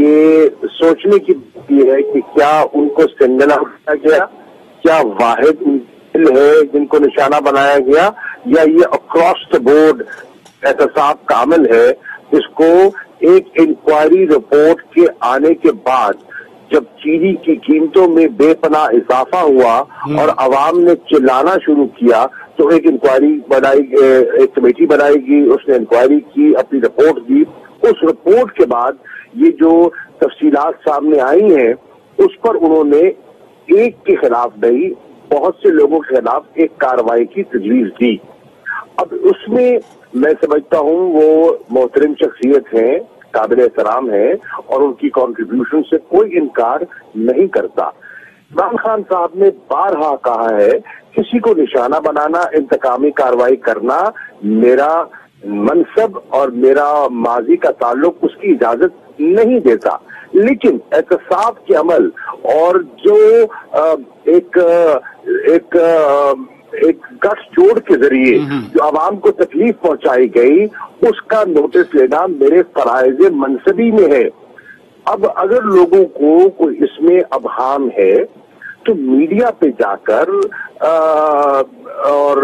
کہ سوچنے کی بات یہ ہے کہ کیا ان کو سنگل آؤٹ کیا گیا, کیا واحد ہے جن کو نشانہ بنایا گیا, یا یہ اکراس دا بورڈ احتساب کامل ہے جس کو ایک انکوائری رپورٹ کے آنے کے بعد جب چینی کی قیمتوں میں بے پناہ اضافہ ہوا اور عوام نے چلانا شروع کیا تو ایک انکوائری بنائی, ایک کمیٹی بنائی گئی, اس نے انکوائری کی, اپنی رپورٹ دی. اس رپورٹ کے بعد یہ جو تفصیلات سامنے آئی ہیں اس پر انہوں نے ایک کے خلاف نہیں بہت سے لوگوں کے خلاف ایک کارروائی کی تجویز دی. اب اس میں میں سمجھتا ہوں وہ محترم شخصیت ہیں, قابل احترام ہے اور ان کی کنٹریبیوشن سے کوئی انکار نہیں کرتا. عمران خان صاحب نے بارہا کہا ہے کسی کو نشانہ بنانا, انتقامی کارروائی کرنا میرا منصب اور میرا ماضی کا تعلق اس کی اجازت نہیں دیتا, لیکن احتساب کے عمل اور جو ایک گٹھ جوڑ کے ذریعے جو عوام کو تکلیف پہنچائی گئی اس کا نوٹس لینا میرے فرائض منصبی میں ہے. اب اگر لوگوں کو کوئی اس میں ابہام ہے تو میڈیا پہ جا کر اور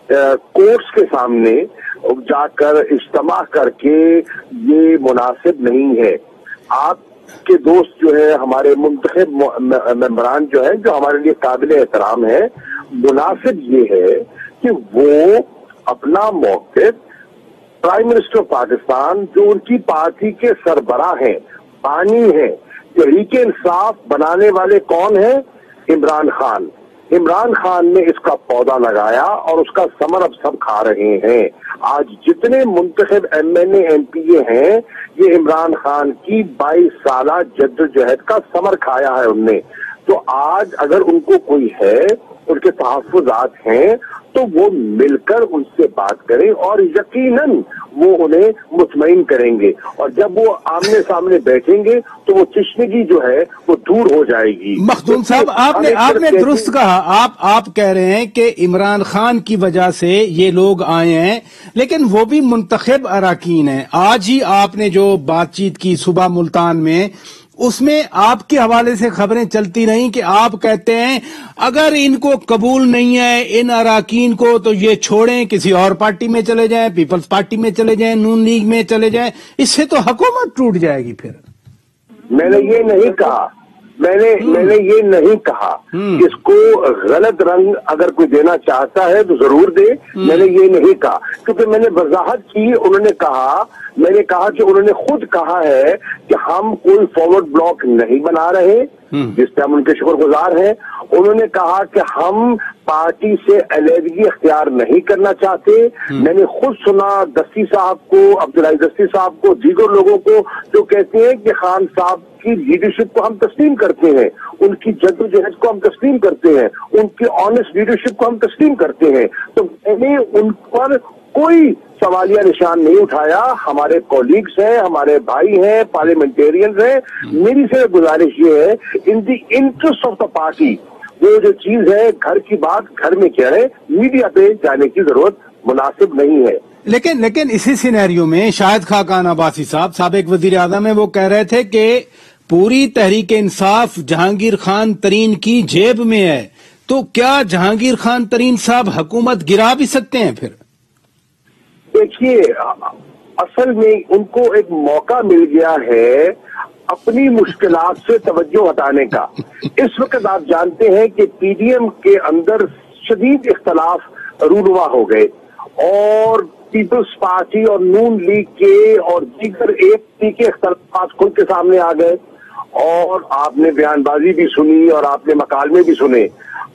کورٹس کے سامنے جا کر اجتماع کر کے یہ مناسب نہیں ہے. آپ کے دوست جو ہے ہمارے منتخب ممبران جو ہیں جو ہمارے لیے قابل احترام ہے, مناسب یہ ہے کہ وہ اپنا موقف پرائم منسٹر آف پاکستان جو ان کی پارٹی کے سربراہ ہیں بانی ہیں, تحریک انصاف بنانے والے کون ہیں؟ عمران خان. عمران خان نے اس کا پودا لگایا اور اس کا ثمر اب سب کھا رہے ہیں. آج جتنے منتخب M N A M P A ہیں یہ عمران خان کی 22 سالہ جدوجہد کا ثمر کھایا ہے ان نے. تو آج اگر ان کو کوئی ہے, ان کے تحفظات ہیں تو وہ مل کر ان سے بات کریں اور یقیناً وہ انہیں مطمئن کریں گے, اور جب وہ آمنے سامنے بیٹھیں گے تو وہ تشنگی جو ہے وہ دور ہو جائے گی. مخدوم صاحب آپ نے درست کہا, آپ کہہ رہے ہیں کہ عمران خان کی وجہ سے یہ لوگ آئے ہیں, لیکن وہ بھی منتخب اراکین ہیں. آج ہی آپ نے جو بات چیت کی صبح ملتان میں, اس میں آپ کے حوالے سے خبریں چلتی رہیں کہ آپ کہتے ہیں اگر ان کو قبول نہیں ہے ان اراکین کو تو یہ چھوڑیں, کسی اور پارٹی میں چلے جائیں, پیپلز پارٹی میں چلے جائیں, نون لیگ میں چلے جائیں, اس سے تو حکومت ٹوٹ جائے گی. پھر میں نے یہ نہیں کہا, میں نے یہ نہیں کہا. اس کو غلط رنگ اگر کوئی دینا چاہتا ہے تو ضرور دے, میں نے یہ نہیں کہا, کیونکہ میں نے وضاحت کی. میں نے کہا کہ انہوں نے خود کہا ہے کہ ہم کوئی فارورڈ بلاک نہیں بنا رہے, جس سے ہم ان کے شکر گزار ہیں. انہوں نے کہا کہ ہم پارٹی سے علیحدگی اختیار نہیں کرنا چاہتے. میں نے خود سنا دستی صاحب کو, عبدالعزیز دستی صاحب کو, دیگر لوگوں کو جو کہتے ہیں کہ خان صاحب کی لیڈرشپ کو ہم تسلیم کرتے ہیں, ان کی جدوجہد کو ہم تسلیم کرتے ہیں, ان کی آنےسٹ لیڈرشپ کو ہم تسلیم کرتے ہیں. تو میں نے ان پر کوئی سوالیہ نشان نہیں اٹھایا. ہمارے کولیگز ہیں, ہمارے بھائی ہیں, پارلیمنٹیرینز ہیں. میری صرف گزارش یہ ہے in the interest of the party وہ جو چیز ہے گھر کی بات گھر میں کہہ رہے, میڈیا پہ جانے کی ضرورت مناسب نہیں ہے. لیکن اسی سینیریو میں شاہد خاقان عباسی صاحب سابق وزیر اعظم ہیں, وہ کہہ رہے تھے کہ پوری تحریک انصاف جہانگیر خان ترین کی جیب میں ہے, تو کیا جہانگیر خان ترین صاحب حکومت گرا بھی سکتے ہیں؟ پھر دیکھیے, اصل میں ان کو ایک موقع مل گیا ہے اپنی مشکلات سے توجہ ہٹانے کا. اس وقت آپ جانتے ہیں کہ پی ڈی ایم کے اندر شدید اختلاف رونما ہو گئے اور پیپلز پارٹی اور نون لیگ کے اور دیگر ایک پی کے اختلافات کھل کے سامنے آ گئے, اور آپ نے بیان بازی بھی سنی اور آپ نے مکالمے بھی سنے.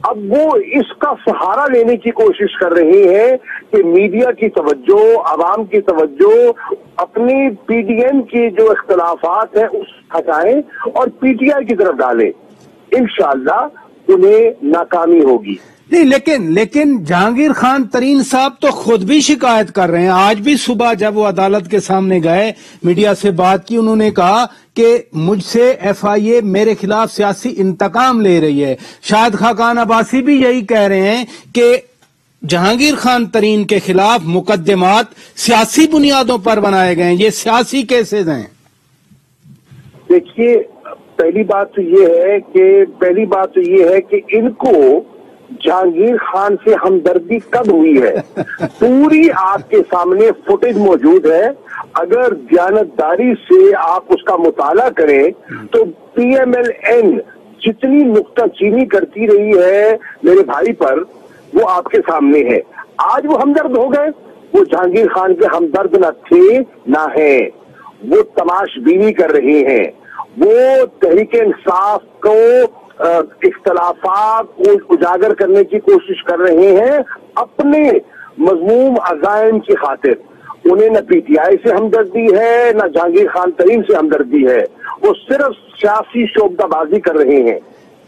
اب وہ اس کا سہارا لینے کی کوشش کر رہے ہیں کہ میڈیا کی توجہ, عوام کی توجہ اپنی پی ڈی ایم کی جو اختلافات ہیں اس ہٹائیں اور پی ٹی آئی کی طرف ڈالیں. انشاءاللہ انہیں ناکامی ہوگی. نہیں, لیکن جہانگیر خان ترین صاحب تو خود بھی شکایت کر رہے ہیں. آج بھی صبح جب وہ عدالت کے سامنے گئے, میڈیا سے بات کی, انہوں نے کہا کہ مجھ سے ایف آئی اے میرے خلاف سیاسی انتقام لے رہی ہے. شاہد خاقان عباسی بھی یہی کہہ رہے ہیں کہ جہانگیر خان ترین کے خلاف مقدمات سیاسی بنیادوں پر بنائے گئے ہیں, یہ سیاسی کیسز ہیں. دیکھیے پہلی بات تو یہ ہے کہ ان کو جہانگیر خان سے ہمدردی کب ہوئی ہے؟ پوری آپ کے سامنے فوٹیج موجود ہے. اگر دیانتداری سے آپ اس کا مطالعہ کریں تو پی ایم ایل این جتنی نکتہ چینی کرتی رہی ہے میرے بھائی پر وہ آپ کے سامنے ہے. آج وہ ہمدرد ہو گئے. وہ جہانگیر خان کے ہمدرد نہ تھے نہ ہیں. وہ تماش بینی کر رہے ہیں. وہ تحریک انصاف کو اختلافات کو اجاگر کرنے کی کوشش کر رہے ہیں اپنے مذموم عزائم کی خاطر. انہیں نہ پی ٹی آئی سے ہمدردی ہے نہ جہانگیر خان ترین سے ہمدردی ہے. وہ صرف سیاسی شعبہ بازی کر رہے ہیں.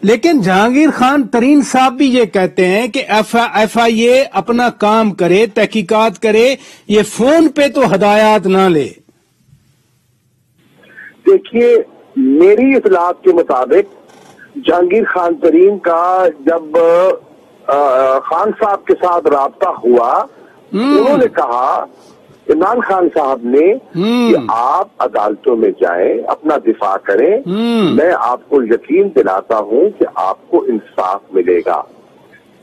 لیکن جہانگیر خان ترین صاحب بھی یہ کہتے ہیں کہ ایف آئی اے اپنا کام کرے، تحقیقات کرے، یہ فون پہ تو ہدایات نہ لے. دیکھیے میری اطلاعات کے مطابق جہانگیر خان ترین کا جب خان صاحب کے ساتھ رابطہ ہوا انہوں نے کہا عمران خان صاحب نے کہ آپ عدالتوں میں جائیں، اپنا دفاع کریں، میں آپ کو یقین دلاتا ہوں کہ آپ کو انصاف ملے گا.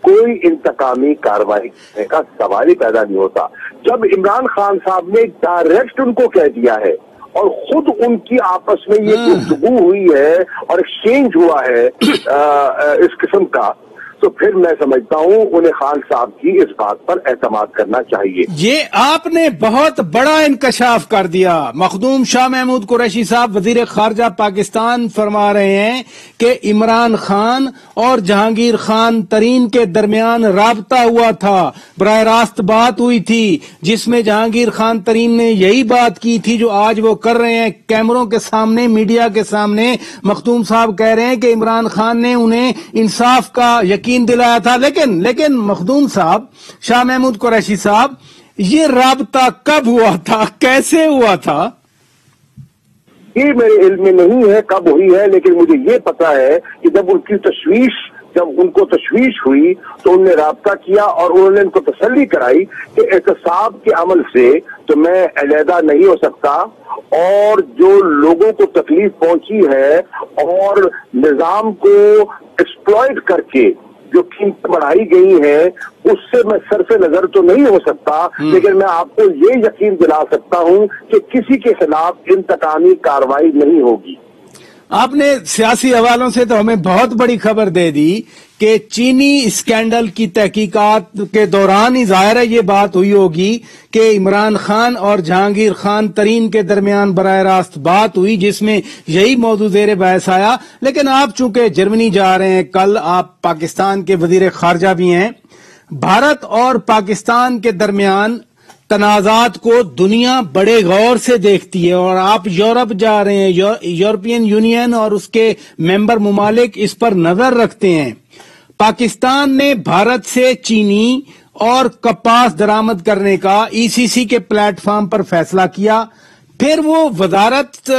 کوئی انتقامی کارروائی کرنے کا سوال ہی پیدا نہیں ہوتا. جب عمران خان صاحب نے ڈائریکٹ ان کو کہہ دیا ہے اور خود ان کی آپس میں یہ گفتگو ہوئی ہے اور ایکسچینج ہوا ہے اس قسم کا، تو پھر میں سمجھتا ہوں انہیں خان صاحب کی اس بات پر اعتماد کرنا چاہیے. یہ آپ نے بہت بڑا انکشاف کر دیا. مخدوم شاہ محمود قریشی صاحب وزیر خارجہ پاکستان فرما رہے ہیں کہ عمران خان اور جہانگیر خان ترین کے درمیان رابطہ ہوا تھا، براہ راست بات ہوئی تھی جس میں جہانگیر خان ترین نے یہی بات کی تھی جو آج وہ کر رہے ہیں کیمروں کے سامنے، میڈیا کے سامنے. مخدوم صاحب کہہ رہے ہیں کہ عمران خان نے انہیں انصاف کا یقین دلایا تھا. لیکن مخدوم صاحب، شاہ محمود قریشی صاحب، یہ رابطہ کب ہوا تھا، کیسے ہوا تھا؟ یہ میرے علم میں نہیں ہے کب ہوئی ہے، لیکن مجھے یہ پتا ہے کہ جب ان کو تشویش ہوئی تو انہوں نے رابطہ کیا اور انہوں نے ان کو تسلی کرائی کہ احتساب کے عمل سے تو میں علیحدہ نہیں ہو سکتا، اور جو لوگوں کو تکلیف پہنچی ہے اور نظام کو ایکسپلائٹ کر کے جو قیمتیں بڑھائی گئی ہیں اس سے میں صرف نظر تو نہیں ہو سکتا، لیکن میں آپ کو یہ یقین دلا سکتا ہوں کہ کسی کے خلاف انتقامی کارروائی نہیں ہوگی. آپ نے سیاسی حوالوں سے تو ہمیں بہت بڑی خبر دے دی کہ چینی اسکینڈل کی تحقیقات کے دوران ہی ظاہر ہے یہ بات ہوئی ہوگی کہ عمران خان اور جہانگیر خان ترین کے درمیان براہ راست بات ہوئی جس میں یہی موضوع زیر بحث آیا. لیکن آپ چونکہ جرمنی جا رہے ہیں، کل آپ پاکستان کے وزیر خارجہ بھی ہیں، بھارت اور پاکستان کے درمیان تنازعات کو دنیا بڑے غور سے دیکھتی ہے اور آپ یورپ جا رہے ہیں، یورپین یونین اور اس کے ممبر ممالک اس پر نظر رکھتے ہیں. پاکستان نے بھارت سے چینی اور کپاس درآمد کرنے کا ای سی سی کے پلیٹ فارم پر فیصلہ کیا. پھر وہ وزارت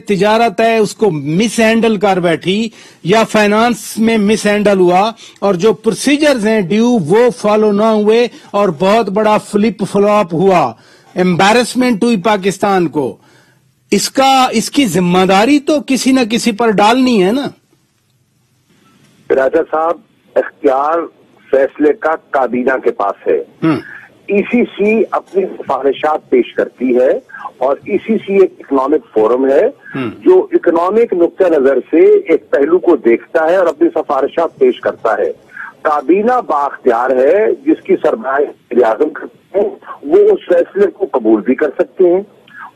تجارت ہے اس کو مس ہینڈل کر بیٹھی یا فائنانس میں مس ہینڈل ہوا اور جو پروسیجرز ہیں ڈیو وہ فالو نہ ہوئے اور بہت بڑا فلپ فلاپ ہوا، امبیرسمنٹ ہوئی پاکستان کو. اس کی ذمہ داری تو کسی نہ کسی پر ڈالنی ہے نا. راجہ صاحب، اختیار فیصلے کا کابینہ کے پاس ہے. ای سی سی اپنی سفارشات پیش کرتی ہے اور ای سی سی ایک اکنامک فورم ہے جو اکنامک نقطہ نظر سے ایک پہلو کو دیکھتا ہے اور اپنی سفارشات پیش کرتا ہے. کابینہ بااختیار ہے جس کی سربراہی وزیر اعظم کرتے ہیں. وہ اس فیصلے کو قبول بھی کر سکتے ہیں،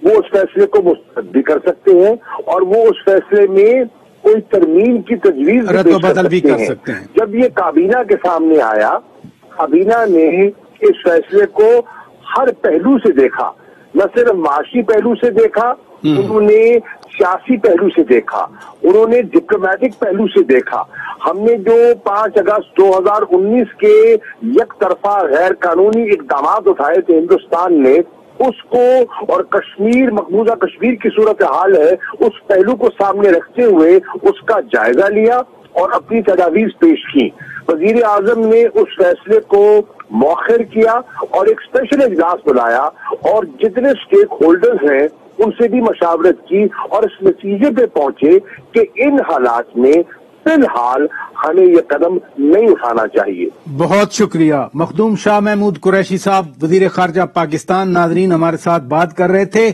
وہ اس فیصلے کو مسترد بھی کر سکتے ہیں اور وہ اس فیصلے میں کوئی ترمیم کی تجویز بھی کر سکتے ہیں. جب یہ کابینہ کے سامنے آیا، کابینہ نے اس فیصلے کو ہر پہلو سے دیکھا، نہ صرف معاشی پہلو سے دیکھا، انہوں نے سیاسی پہلو سے دیکھا، انہوں نے ڈپلومیٹک پہلو سے دیکھا. ہم نے جو 5 اگست 2019 کے یک طرفہ غیر قانونی اقدامات اٹھائے تھے ہندوستان نے، اس کو اور مقبوضہ کشمیر کی صورتحال ہے اس پہلو کو سامنے رکھتے ہوئے اس کا جائزہ لیا اور اپنی تجاویز پیش کی. وزیر اعظم نے اس فیصلے کو مؤخر کیا اور ایک اسپیشل اجلاس بلایا اور جتنے اسٹیک ہولڈرز ہیں ان سے بھی مشاورت کی اور اس نتیجے پہ پہنچے کہ ان حالات میں فی الحال ہمیں یہ قدم نہیں اٹھانا چاہیے. بہت شکریہ. مخدوم شاہ محمود قریشی صاحب وزیر خارجہ پاکستان ناظرین ہمارے ساتھ بات کر رہے تھے.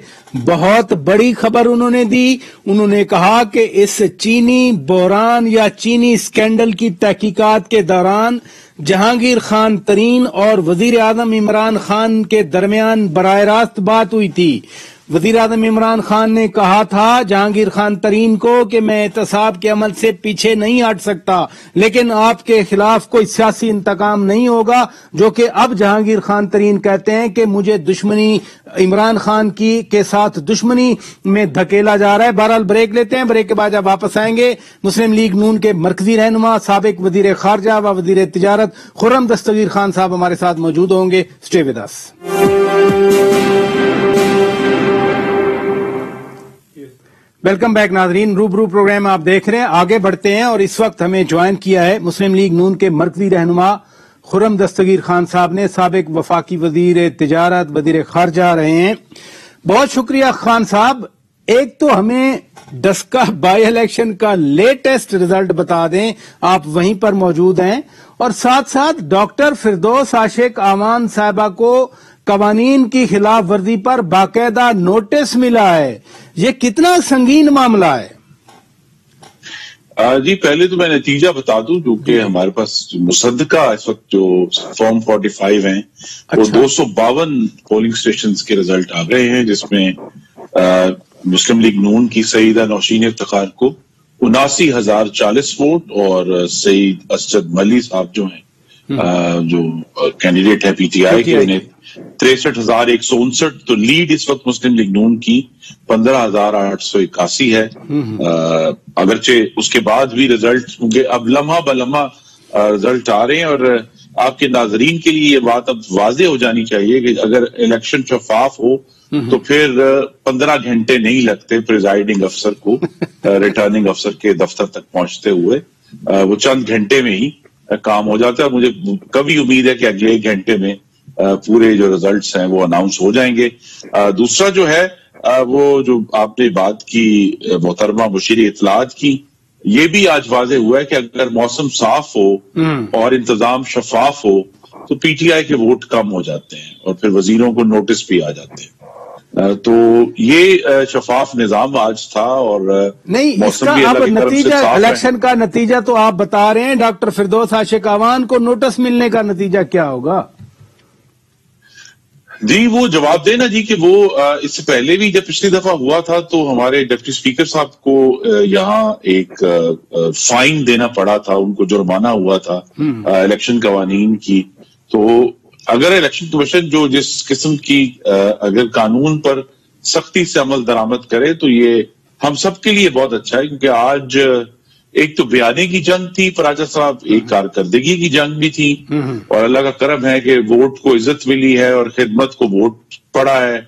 بہت بڑی خبر انہوں نے دی. انہوں نے کہا کہ اس چینی بحران یا چینی اسکینڈل کی تحقیقات کے دوران جہانگیر خان ترین اور وزیر اعظم عمران خان کے درمیان براہ راست بات ہوئی تھی. وزیر اعظم عمران خان نے کہا تھا جہانگیر خان ترین کو کہ میں احتساب کے عمل سے پیچھے نہیں ہٹ سکتا، لیکن آپ کے خلاف کوئی سیاسی انتقام نہیں ہوگا، جو کہ اب جہانگیر خان ترین کہتے ہیں کہ مجھے دشمنی عمران خان کے ساتھ دشمنی میں دھکیلا جا رہا ہے. بہرحال بریک لیتے ہیں، بریک کے بعد جب واپس آئیں گے مسلم لیگ نون کے مرکزی رہنما سابق وزیر خارجہ و وزیر تجارت خرم دستگیر خان صاحب ہمارے ساتھ موجود ہوں گے. Stay with us. Welcome back ناظرین. روبرو پروگرام آپ دیکھ رہے ہیں. آگے بڑھتے ہیں اور اس وقت ہمیں جوائن کیا ہے مسلم لیگ نون کے مرکزی رہنما خرم دستگیر خان صاحب نے. سابق وفاقی وزیر تجارت وزیر خارجہ رہے ہیں. بہت شکریہ خان صاحب. ایک تو ہمیں ڈسکا بائی الیکشن کا لیٹسٹ رزلٹ بتا دیں، آپ وہیں پر موجود ہیں، اور ساتھ ساتھ ڈاکٹر فردوس عاشق اعوان صاحبہ کو قوانین کی خلاف ورزی پر باقاعدہ نوٹس ملا ہے. یہ کتنا سنگین معاملہ ہے؟ جی پہلے تو میں نتیجہ بتا دوں، جو کہ ہمارے پاس مصدقہ اس وقت جو فارم 45 ہیں وہ 252 پولنگ اسٹیشنز کے رزلٹ آ گئے ہیں، جس میں مسلم لیگ نون کی سیدہ نوشین افتخار کو 79,040 ووٹ اور سعید اسجد ملی صاحب جو ہیں جو کینڈیڈیٹ ہے پی ٹی آئی کے، انہیں 63,159. تو لیڈ اس وقت مسلم لیگ نون کی 15,881 ہے. اگرچہ اس کے بعد بھی رزلٹ، کیونکہ اب لمحہ بلمحہ رزلٹ آ رہے ہیں، اور آپ کے ناظرین کے لیے یہ بات اب واضح ہو جانی چاہیے کہ اگر الیکشن شفاف ہو تو پھر 15 گھنٹے نہیں لگتے پریزائڈنگ افسر کو ریٹرننگ افسر کے دفتر تک پہنچتے ہوئے. وہ چند گھنٹے میں ہی کام ہو جاتا ہے. مجھے کبھی امید ہے کہ اگلے ایک گھنٹے میں پورے جو ریزلٹس ہیں وہ اناؤنس ہو جائیں گے. دوسرا جو ہے وہ جو آپ نے بات کی محترمہ مشیر اطلاعات کی، یہ بھی آج واضح ہوا ہے کہ اگر موسم صاف ہو اور انتظام شفاف ہو تو پی ٹی آئی کے ووٹ کم ہو جاتے ہیں اور پھر وزیروں کو نوٹس بھی آ جاتے ہیں. تو یہ شفاف نظام آج تھا. اور نہیں، اس کا اب نتیجہ الیکشن کا نتیجہ تو آپ بتا رہے ہیں. ڈاکٹر فردوس عاشق اعوان کو نوٹس ملنے کا نتیجہ کیا ہوگا؟ جی وہ جواب دینا جی کہ وہ اس سے پہلے بھی جب پچھلی دفعہ ہوا تھا تو ہمارے ڈپٹی اسپیکر صاحب کو یہاں ایک فائن دینا پڑا تھا، ان کو جرمانہ ہوا تھا الیکشن قوانین کی. تو اگر الیکشن کمیشن جو جس قسم کی اگر قانون پر سختی سے عمل درآمد کرے تو یہ ہم سب کے لیے بہت اچھا ہے، کیونکہ آج ایک تو بیانے کی جنگ تھی پراجا صاحب، ایک کارکردگی کی جنگ بھی تھی، اور اللہ کا کرم ہے کہ ووٹ کو عزت ملی ہے اور خدمت کو ووٹ پڑا ہے.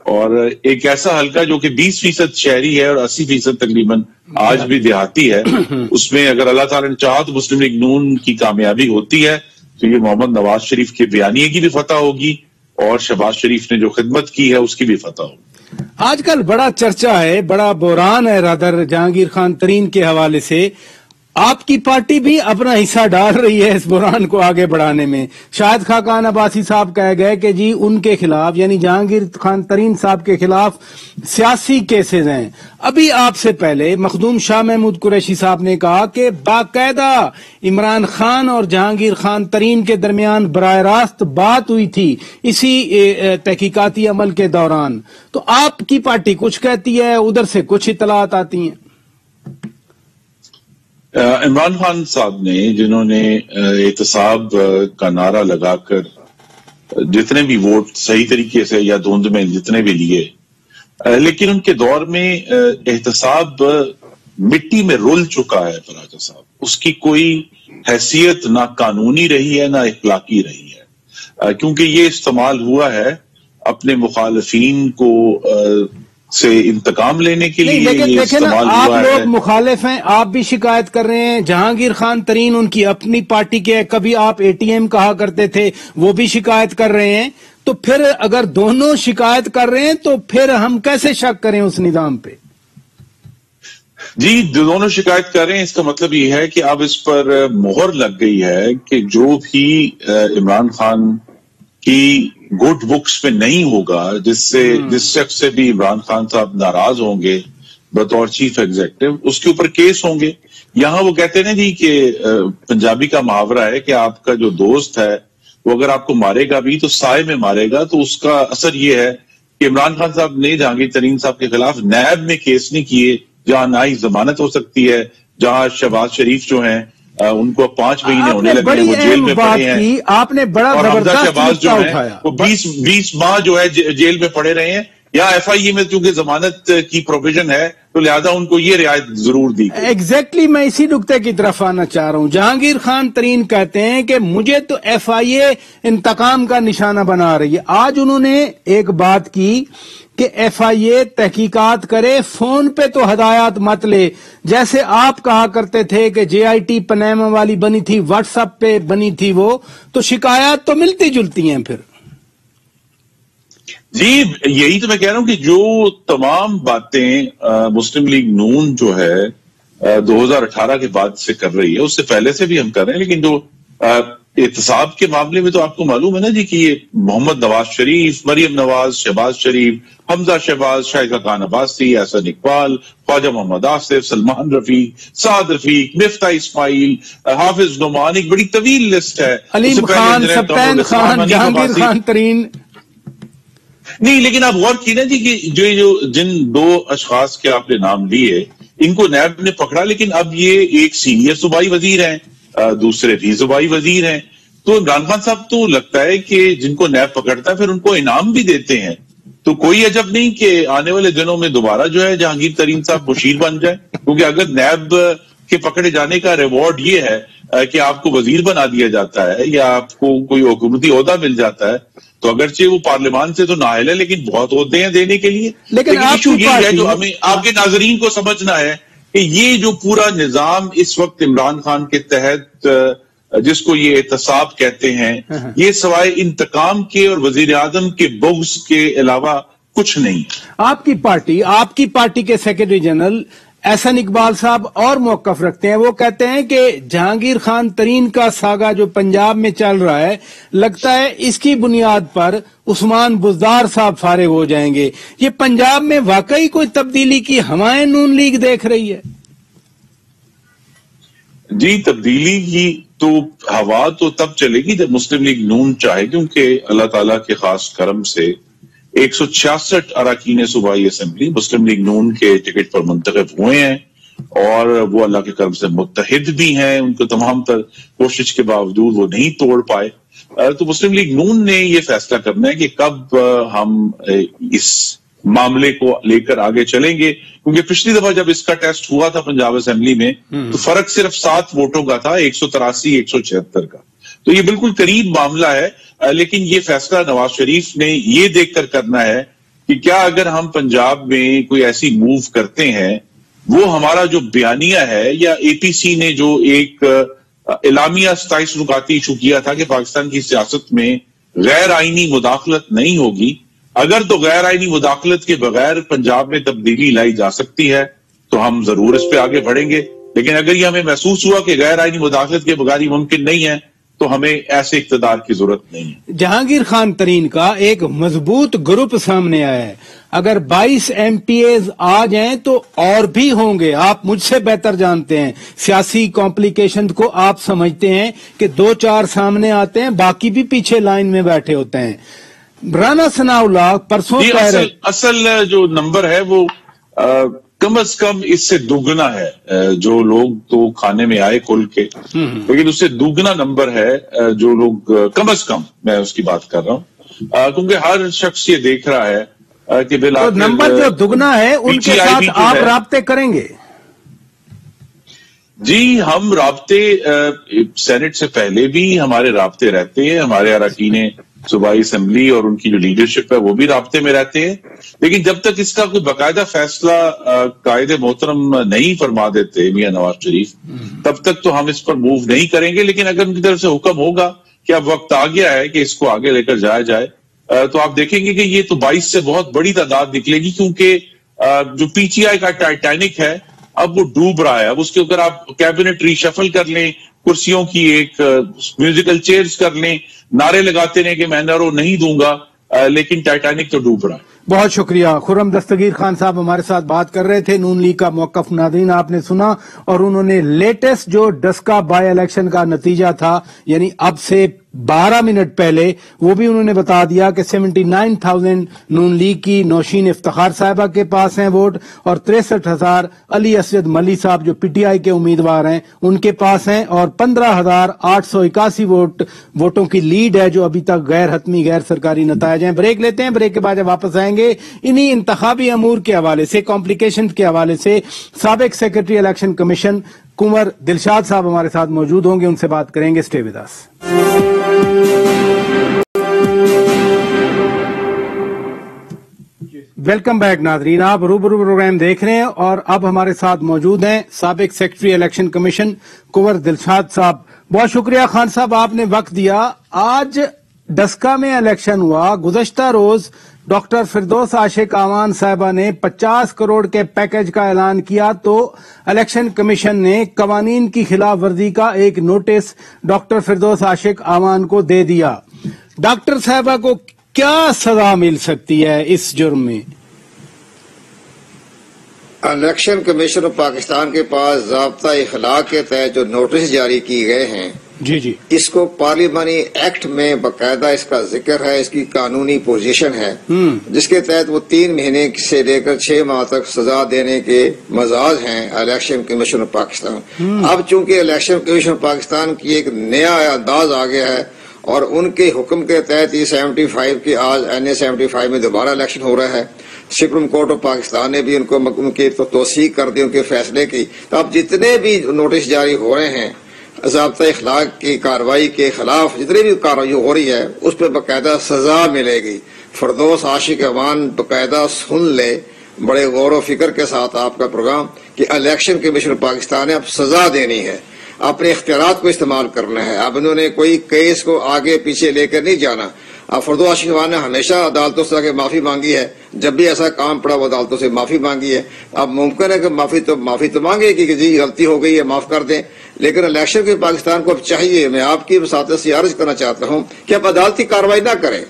اور ایک ایسا حلقہ جو کہ 20% شہری ہے اور 80% تقریباً آج بھی دیہاتی ہے، اس میں اگر اللہ تعالیٰ نے چاہا تو مسلم لیگ نون کی کامیابی ہوتی ہے تو یہ محمد نواز شریف کے بیانیے کی بھی فتح ہوگی اور شہباز شریف نے جو خدمت کی ہے اس کی بھی فتح ہوگی. آج کل بڑا چرچا ہے، بڑا بحران ہے رادر جہانگیر خان ترین کے حوالے سے. آپ کی پارٹی بھی اپنا حصہ ڈال رہی ہے اس بحران کو آگے بڑھانے میں. شاہد خاقان عباسی صاحب کہہ گئے کہ جی ان کے خلاف یعنی جہانگیر خان ترین صاحب کے خلاف سیاسی کیسز ہیں. ابھی آپ سے پہلے مخدوم شاہ محمود قریشی صاحب نے کہا کہ باقاعدہ عمران خان اور جہانگیر خان ترین کے درمیان براہ راست بات ہوئی تھی اسی تحقیقاتی عمل کے دوران. تو آپ کی پارٹی کچھ کہتی ہے، ادھر سے کچھ اطلاعات آتی ہیں. عمران خان صاحب نے جنہوں نے احتساب کا نعرہ لگا کر جتنے بھی ووٹ صحیح طریقے سے یا دھند میں جتنے بھی لیے، لیکن ان کے دور میں احتساب مٹی میں رول چکا ہے پراجا صاحب. اس کی کوئی حیثیت نہ قانونی رہی ہے نہ اخلاقی رہی ہے، کیونکہ یہ استعمال ہوا ہے اپنے مخالفین کو سے انتقام لینے کے لیے. لیکن آپ لوگ مخالف ہیں، آپ بھی شکایت کر رہے ہیں. جہانگیر خان ترین ان کی اپنی پارٹی کے، کبھی آپ اے ٹی ایم کہا کرتے تھے، وہ بھی شکایت کر رہے ہیں. تو پھر اگر دونوں شکایت کر رہے ہیں تو پھر ہم کیسے شک کریں اس نظام پہ؟ جی دونوں شکایت کر رہے ہیں، اس کا مطلب یہ ہے کہ اب اس پر مہر لگ گئی ہے کہ جو بھی عمران خان کی گڈ بکس میں نہیں ہوگا، جس شخص سے بھی عمران خان صاحب ناراض ہوں گے بطور چیف ایگزیکٹو، اس کے اوپر کیس ہوں گے. یہاں وہ کہتے ہیں جی کہ پنجابی کا محاورہ ہے کہ آپ کا جو دوست ہے وہ اگر آپ کو مارے گا بھی تو سائے میں مارے گا. تو اس کا اثر یہ ہے کہ عمران خان صاحب نے جہانگیر ترین صاحب کے خلاف نیب میں کیس نہیں کیے، جہاں نہ ہی ضمانت ہو سکتی ہے، جہاں شہباز شریف جو ہیں ان کو 5 مہینے ہونے لگے ہیں، وہ جیل میں پڑے ہیں. آپ نے بڑا اور حمزہ شہباز جو ہیں اٹھایا، وہ 20 ماہ جو ہے جیل میں پڑے رہے ہیں. یا ایف آئی اے میں چونکہ ضمانت کی پروویژن ہے تو لہذا ان کو یہ رعایت ضرور دی گئی. ایگزیکٹلی میں اسی نقطے کی طرف آنا چاہ رہا ہوں. جہانگیر خان ترین کہتے ہیں کہ مجھے تو ایف آئی اے انتقام کا نشانہ بنا رہی ہے. آج انہوں نے ایک بات کی کہ ایف آئی اے تحقیقات کرے، فون پہ تو ہدایات مت لے. جیسے آپ کہا کرتے تھے کہ جے آئی ٹی پنیما والی بنی تھی، واٹس ایپ پہ بنی تھی، وہ تو شکایات تو ملتی جلتی ہیں. پھر جی یہی تو میں کہہ رہا ہوں کہ جو تمام باتیں مسلم لیگ نون جو ہے 2018 کے بعد سے کر رہی ہے، اس سے پہلے سے بھی ہم کر رہے ہیں، لیکن جو احتساب کے معاملے میں تو آپ کو معلوم ہے نا جی کہ یہ محمد نواز شریف، مریم نواز، شہباز شریف، حمزہ شہباز، شائقہ خان عباسی، احسن اقبال، خواجہ محمد آصف، سلمان رفیق، سعد رفیق، مفتاح اسماعیل، حافظ نعمان، ایک بڑی طویل لسٹ ہے. علیم خان، سبطین خان، جہانگیر خان ترین. نہیں لیکن آپ غور کی نا جی کہ جن 2 اشخاص کے آپ نے نام لیے ان کو نیب نے پکڑا، لیکن اب یہ ایک سینئر صوبائی وزیر ہیں، دوسرے بھی صوبائی وزیر ہیں. تو عمران خان صاحب تو لگتا ہے کہ جن کو نیب پکڑتا ہے پھر ان کو انعام بھی دیتے ہیں. تو کوئی عجب نہیں کہ آنے والے دنوں میں دوبارہ جو ہے جہانگیر ترین صاحب مشیر بن جائے، کیونکہ اگر نیب کے پکڑے جانے کا ریوارڈ یہ ہے کہ آپ کو وزیر بنا دیا جاتا ہے یا آپ کو کوئی حکومتی عہدہ مل جاتا ہے، تو اگرچہ وہ پارلیمان سے تو نااہل ہے لیکن بہت عہدے ہیں دینے کے لیے. لیکن ایشو یہ ہے جو ہمیں آپ کے ناظرین کو سمجھنا ہے کہ یہ جو پورا نظام اس وقت عمران خان کے تحت جس کو یہ احتساب کہتے ہیں، یہ سوائے انتقام کے اور وزیر اعظم کے بغض کے علاوہ کچھ نہیں. آپ کی پارٹی کے سیکرٹری جنرل احسن اقبال صاحب اور موقف رکھتے ہیں. وہ کہتے ہیں کہ جہانگیر خان ترین کا ساگا جو پنجاب میں چل رہا ہے، لگتا ہے اس کی بنیاد پر عثمان بزدار صاحب فارغ ہو جائیں گے. یہ پنجاب میں واقعی کوئی تبدیلی کی ہوائیں نون لیگ دیکھ رہی ہے؟ جی تبدیلی کی تو ہوا تو تب چلے گی جب مسلم لیگ نون چاہے، کیونکہ اللہ تعالیٰ کے خاص کرم سے 166 اراکین صوبائی اسمبلی مسلم لیگ نون کے ٹکٹ پر منتخب ہوئے ہیں اور وہ اللہ کے کرم سے متحد بھی ہیں. ان کو تمام تر کوشش کے باوجود وہ نہیں توڑ پائے. تو مسلم لیگ نون نے یہ فیصلہ کرنا ہے کہ کب ہم اس معاملے کو لے کر آگے چلیں گے، کیونکہ پچھلی دفعہ جب اس کا ٹیسٹ ہوا تھا پنجاب اسمبلی میں تو فرق صرف 7 ووٹوں کا تھا، 183 176 کا. تو یہ بالکل قریب معاملہ ہے. لیکن یہ فیصلہ نواز شریف نے یہ دیکھ کر کرنا ہے کہ کیا اگر ہم پنجاب میں کوئی ایسی موو کرتے ہیں، وہ ہمارا جو بیانیہ ہے یا اے پی سی نے جو ایک اعلامیہ 27 نکاتی ایشو کیا تھا کہ پاکستان کی سیاست میں غیر آئینی مداخلت نہیں ہوگی، اگر تو غیر آئینی مداخلت کے بغیر پنجاب میں تبدیلی لائی جا سکتی ہے تو ہم ضرور اس پہ آگے بڑھیں گے. لیکن اگر یہ ہمیں محسوس ہوا کہ غیر آئینی مداخلت کے بغیر ہی ممکن نہیں ہے تو ہمیں ایسے اقتدار کی ضرورت نہیں ہے. جہانگیر خان ترین کا ایک مضبوط گروپ سامنے آیا ہے. اگر 22 ایم پی ایز آ جائیں تو اور بھی ہوں گے. آپ مجھ سے بہتر جانتے ہیں سیاسی کمپلیکیشن کو، آپ سمجھتے ہیں کہ 2-4 سامنے آتے ہیں، باقی بھی پیچھے لائن میں بیٹھے ہوتے ہیں. رانا ثناء اللہ پرسوں اصل جو نمبر ہے وہ کم از کم اس سے دوگنا ہے. جو لوگ تو کھانے میں آئے کل کے، لیکن اس سے دوگنا نمبر ہے جو لوگ کم از کم، میں اس کی بات کر رہا ہوں، کیونکہ ہر شخص یہ دیکھ رہا ہے کہ بالآخر نمبر جو دگنا ہے ان کے ساتھ آپ رابطے کریں گے. جی ہم رابطے سینٹ سے پہلے بھی ہمارے رابطے رہتے ہیں. ہمارے اراکین صوبائی اسمبلی اور ان کی جو لیڈرشپ ہے وہ بھی رابطے میں رہتے ہیں. لیکن جب تک اس کا کوئی باقاعدہ فیصلہ قائد محترم نہیں فرما دیتے میاں نواز شریف، تب تک تو ہم اس پر موو نہیں کریں گے. لیکن اگر ان کی طرف سے حکم ہوگا کہ اب وقت آ گیا ہے کہ اس کو آگے لے کر جایا جائے تو آپ دیکھیں گے کہ یہ تو 22 سے بہت بڑی تعداد نکلے گی، کیونکہ جو پی ٹی آئی کا ٹائٹینک ہے اب وہ ڈوب رہا ہے. اب اس کے اوپر آپ کیبنٹ ری شفل کر لیں، کرسیوں کی ایک میوزیکل چیئرز کر لیں، نعرے لگاتے رہیں کہ میں نعرہ نہیں دوں گا، لیکن ٹائٹینک تو ڈوب رہا ہے. بہت شکریہ. خرم دستگیر خان صاحب ہمارے ساتھ بات کر رہے تھے. نون لیگ کا موقف ناظرین آپ نے سنا، اور انہوں نے لیٹسٹ جو ڈسکا بائی الیکشن کا نتیجہ تھا، یعنی اب سے 12 منٹ پہلے، وہ بھی انہوں نے بتا دیا کہ 79,000 نون لیگ کی نوشین افتخار صاحبہ کے پاس ہیں ووٹ، اور 63,000 علی اسجد ملی صاحب جو پی ٹی آئی کے امیدوار ہیں ان کے پاس ہیں، اور 15,881 ووٹوں کی لیڈ ہے جو ابھی تک غیر حتمی غیر سرکاری نتائج ہیں. بریک لیتے ہیں، بریک کے بعد جب واپس آئیں گے انہی انتخابی امور کے حوالے سے، کمپلیکیشن کے حوالے سے سابق سیکرٹری الیکشن کمیشن کنور دلشاد صاحب ہمارے ساتھ موجود ہوں گے، ان سے بات کریں گے. Stay with us. Welcome back ناظرین، آپ روبرو پروگرام دیکھ رہے ہیں، اور اب ہمارے ساتھ موجود ہیں سابق سیکرٹری الیکشن کمیشن کنور دلشاد صاحب. بہت شکریہ خان صاحب، آپ نے وقت دیا. آج ڈسکا میں الیکشن ہوا. گزشتہ روز ڈاکٹر فردوس عاشق آوان صاحبہ نے 50 کروڑ کے پیکج کا اعلان کیا، تو الیکشن کمیشن نے قوانین کی خلاف ورزی کا ایک نوٹس ڈاکٹر فردوس عاشق آوان کو دے دیا. ڈاکٹر صاحبہ کو کیا سزا مل سکتی ہے اس جرم میں؟ الیکشن کمیشن آف پاکستان کے پاس ضابطہ اخلاق کے تحت جو نوٹس جاری کیے گئے ہیں، جی اس کو پارلیمانی ایکٹ میں باقاعدہ اس کا ذکر ہے، اس کی قانونی پوزیشن ہے، جس کے تحت وہ 3 مہینے سے لے کر 6 ماہ تک سزا دینے کے مزاج ہیں الیکشن کمیشن آف پاکستان. اب چونکہ الیکشن کمیشن آف پاکستان کی ایک نیا انداز آ گیا ہے، اور ان کے حکم کے تحت یہ 75 کی آج NA 75 میں دوبارہ الیکشن ہو رہا ہے. سپریم کورٹ آف پاکستان نے بھی ان کی توثیق کر دی ان کے فیصلے کی. تو اب جتنے بھی نوٹس جاری ہو رہے ہیں ضابطہ اخلاق کی کارروائی کے خلاف، جتنی بھی کارروائی ہو رہی ہے اس پہ باقاعدہ سزا ملے گی. فردوس عاشق آوان باقاعدہ سن لے بڑے غور و فکر کے ساتھ آپ کا پروگرام کہ الیکشن کمیشن پاکستان نے اب سزا دینی ہے، اپنے اختیارات کو استعمال کرنا ہے. اب انہوں نے کوئی کیس کو آگے پیچھے لے کر نہیں جانا. اب فردوس عاشق آوان نے ہمیشہ عدالتوں سے آگے معافی مانگی ہے، جب بھی ایسا کام پڑا وہ عدالتوں سے معافی مانگی ہے. اب ممکن ہے کہ معافی تو مانگے کہ جی غلطی ہو گئی ہے معاف کر دیں، لیکن الیکشن کے پاکستان کو اب چاہیے، میں آپ کی وساطت سے عرض کرنا چاہتا ہوں کہ اب عدالتی کارروائی نہ کریں.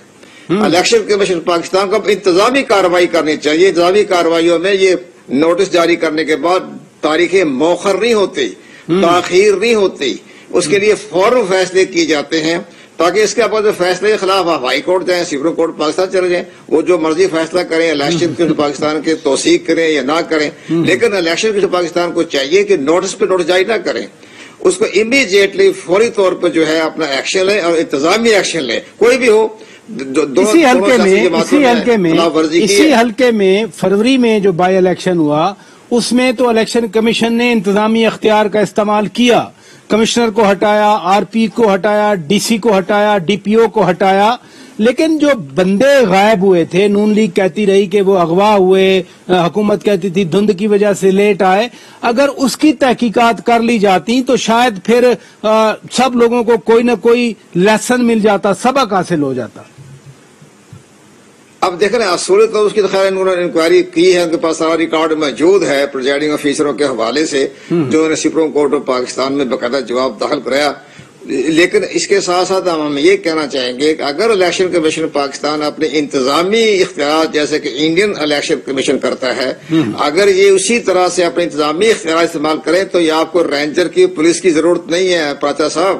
الیکشن کمیشن پاکستان کو اب انتظامی کارروائی کرنی چاہیے. انتظامی کارروائیوں میں یہ نوٹس جاری کرنے کے بعد تاریخیں موخر نہیں ہوتی، تاخیر نہیں ہوتی، اس کے لیے فوراً فیصلے کیے جاتے ہیں، تاکہ اس کے بعد فیصلے کے خلاف آپ ہائی کورٹ جائیں، سپریم کورٹ پاکستان چلے جائیں، وہ جو مرضی فیصلہ کریں، الیکشن کمیشن پاکستان کے توثیق کریں یا نہ کریں. لیکن الیکشن کمیشن پاکستان کو چاہیے کہ نوٹس پہ نوٹس جاری نہ کریں، اس کو امیڈیٹلی فوری طور پر جو ہے اپنا ایکشن لیں اور انتظامی ایکشن لیں، کوئی بھی ہو. اسی حلقے میں فروری میں جو بائی الیکشن ہوا اس میں تو الیکشن کمیشن نے انتظامی اختیار کا استعمال کیا، کمشنر کو ہٹایا، آر پی کو ہٹایا، ڈی سی کو ہٹایا، ڈی پی او کو ہٹایا، لیکن جو بندے غائب ہوئے تھے، نون لیگ کہتی رہی کہ وہ اغوا ہوئے، حکومت کہتی تھی دھند کی وجہ سے لیٹ آئے. اگر اس کی تحقیقات کر لی جاتی تو شاید پھر سب لوگوں کو کوئی نہ کوئی لیسن مل جاتا، سبق حاصل ہو جاتا. اب دیکھیں اصول تو اس کی خیر انہوں نے انکوائری کی ہے، ان کے پاس سارا ریکارڈ موجود ہے پریزائڈنگ آفیسروں کے حوالے سے، جو انہوں نے سپریم کورٹ آف پاکستان میں باقاعدہ جواب داخل کرایا. لیکن اس کے ساتھ ساتھ ہم یہ کہنا چاہیں گے کہ اگر الیکشن کمیشن پاکستان اپنے انتظامی اختیارات جیسے کہ انڈین الیکشن کمیشن کرتا ہے، اگر یہ اسی طرح سے اپنے انتظامی اختیارات استعمال کریں تو یہ آپ کو رینجر کی پولیس کی ضرورت نہیں ہے پراچا صاحب.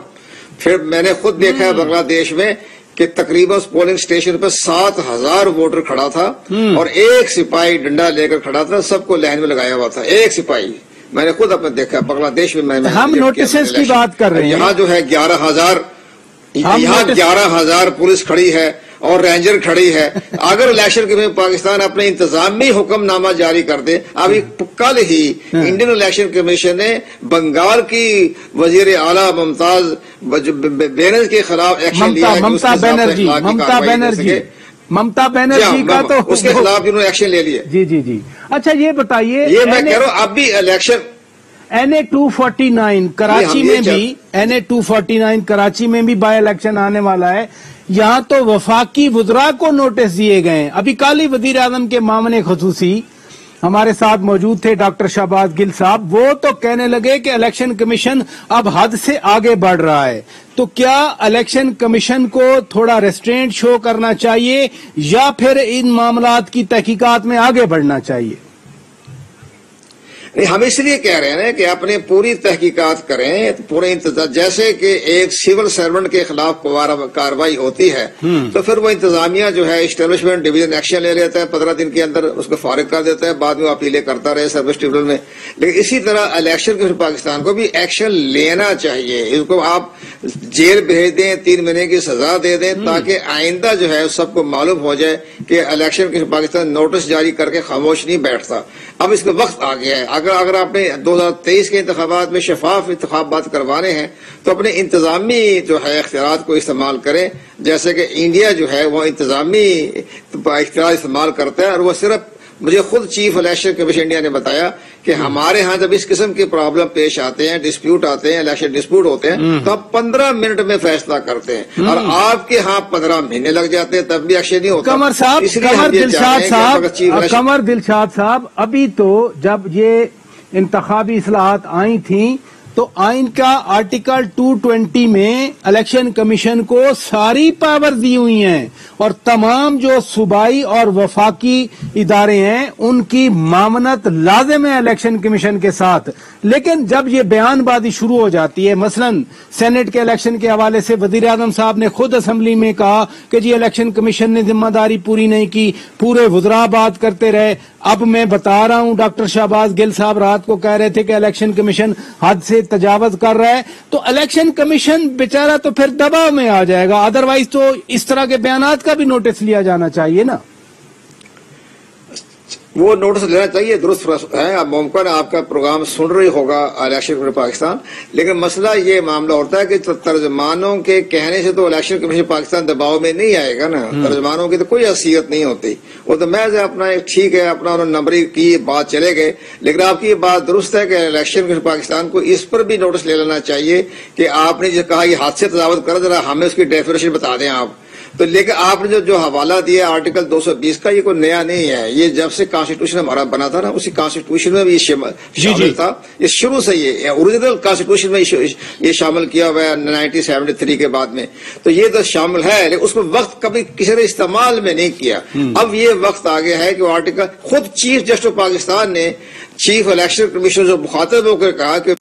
پھر میں نے خود دیکھا ہے بنگلہ دیش میں کہ تقریباً پولنگ اسٹیشن پہ 7,000 ووٹر کھڑا تھا اور ایک سپاہی ڈنڈا لے کر کھڑا تھا، سب کو لائن میں لگایا ہوا تھا، ایک سپاہی. میں نے خود اپنے دیکھا بنگلہ دیش میں. ہم نوٹسز کی بات کر رہے ہیں، یہاں جو ہے 11,000 پولیس کھڑی ہے اور رینجر کھڑی ہے. اگر الیکشن کمیشن پاکستان اپنے انتظامی حکم نامہ جاری کر دے، ابھی کل ہی انڈین الیکشن کمیشن نے بنگال کی وزیر اعلیٰ ممتا بینرجی کے خلاف ایکشن لیا ہے، ممتا بینرجی کا تو اس کے خلاف انہوں نے ایکشن لے لیا. جی. اچھا یہ بتائیے، یہ میں کہہ رہا ہوں اب بھی الیکشن NA 249 کراچی میں بھی NA 249 کراچی میں بھی بائی الیکشن آنے والا ہے. یہاں تو وفاقی وزراء کو نوٹس دیے گئے ہیں. ابھی کل ہی وزیر اعظم کے معاون خصوصی ہمارے ساتھ موجود تھے ڈاکٹر شہباز گل صاحب، وہ تو کہنے لگے کہ الیکشن کمیشن اب حد سے آگے بڑھ رہا ہے. تو کیا الیکشن کمیشن کو تھوڑا ریسٹرینٹ شو کرنا چاہیے یا پھر ان معاملات کی تحقیقات میں آگے بڑھنا چاہیے؟ ہم اس لیے کہہ رہے ہیں کہ اپنے پوری تحقیقات کریں، پورے انتظام، جیسے کہ ایک سول سرونٹ کے خلاف کارروائی ہوتی ہے تو پھر وہ انتظامیہ جو ہے اسٹیبلشمنٹ ڈویژن ایکشن لے لیتا ہے، 15 دن کے اندر اس کو فارغ کر دیتا ہے، بعد میں وہ اپیلیں کرتا رہے سروس ٹریبونل میں. لیکن اسی طرح الیکشن کمیشن پاکستان کو بھی ایکشن لینا چاہیے. اس کو آپ جیل بھیج دیں، 3 مہینے کی سزا دے دیں تاکہ آئندہ جو ہے سب کو معلوم ہو جائے کہ الیکشن کمیشن پاکستان نوٹس جاری کر کے خاموش نہیں بیٹھتا. اب اس کا وقت آ گیا ہے. اگر آپ نے 2023 کے انتخابات میں شفاف انتخابات کروانے ہیں تو اپنے انتظامی جو ہے اختیارات کو استعمال کریں، جیسے کہ انڈیا جو ہے وہ انتظامی اختیار استعمال کرتا ہے. اور وہ صرف مجھے خود چیف الیکشن کمیشن انڈیا نے بتایا کہ ہمارے ہاں جب اس قسم کے پرابلم پیش آتے ہیں، ڈسپیوٹ آتے ہیں، الیکشن ڈسپیوٹ ہوتے ہیں تو آپ 15 منٹ میں فیصلہ کرتے ہیں، اور آپ کے ہاں 15 مہینے لگ جاتے ہیں تب بھی ایکشن نہیں ہوتا. قمر دلشاد صاحب، ابھی تو جب یہ انتخابی اصلاحات آئی تھیں تو آئین کا آرٹیکل 220 میں الیکشن کمیشن کو ساری پاور دی ہوئی ہیں اور تمام جو صوبائی اور وفاقی ادارے ہیں ان کی معاونت لازم ہے الیکشن کمیشن کے ساتھ. لیکن جب یہ بیان بازی شروع ہو جاتی ہے، مثلا سینٹ کے الیکشن کے حوالے سے وزیر اعظم صاحب نے خود اسمبلی میں کہا کہ جی الیکشن کمیشن نے ذمہ داری پوری نہیں کی، پورے وزراء بات کرتے رہے. اب میں بتا رہا ہوں، ڈاکٹر شہباز گل صاحب رات کو کہہ رہے تھے کہ الیکشن کمیشن حد سے تجاوز کر رہا ہے، تو الیکشن کمیشن بیچارہ تو پھر دباؤ میں آ جائے گا. ادروائز تو اس طرح کے بیانات کا بھی نوٹس لیا جانا چاہیے نا. وہ نوٹس لینا چاہیے، درست ہے. اب ممکن آپ کا پروگرام سن رہی ہوگا الیکشن کمیشن پاکستان، لیکن مسئلہ یہ معاملہ ہوتا ہے کہ ترجمانوں کے کہنے سے تو الیکشن کمیشن پاکستان دباؤ میں نہیں آئے گا نا. ترجمانوں کی تو کوئی حیثیت نہیں ہوتی، وہ تو محض اپنا ٹھیک ہے اپنا انہوں نے نمبری کی بات چلے گئے. لیکن آپ کی یہ بات درست ہے کہ الیکشن کمیشن پاکستان کو اس پر بھی نوٹس لے لینا چاہیے کہ آپ نے جو کہا یہ حد سے تجاوز کر ذرا ہمیں اس کی ڈیفینیشن بتا دیں آپ. تو لیکن آپ نے جو حوالہ دیا آرٹیکل 220 کا، یہ کوئی نیا نہیں ہے، یہ جب سے کانسٹیٹیوشن ہمارا بنا تھا نا اسی کانسٹیٹیوشن میں بھی یہ شامل تھا. یہ شروع سے یہ اوریجنل کانسٹیٹیوشن میں یہ شامل کیا ہوا ہے 1973 کے بعد میں. تو یہ تو شامل ہے، لیکن اس میں وقت کبھی کسی نے استعمال میں نہیں کیا. اب یہ وقت آ گیا ہے کہ وہ آرٹیکل خود چیف جسٹس پاکستان نے چیف الیکشن کمیشن جو مخاطب ہو کر کہا کہ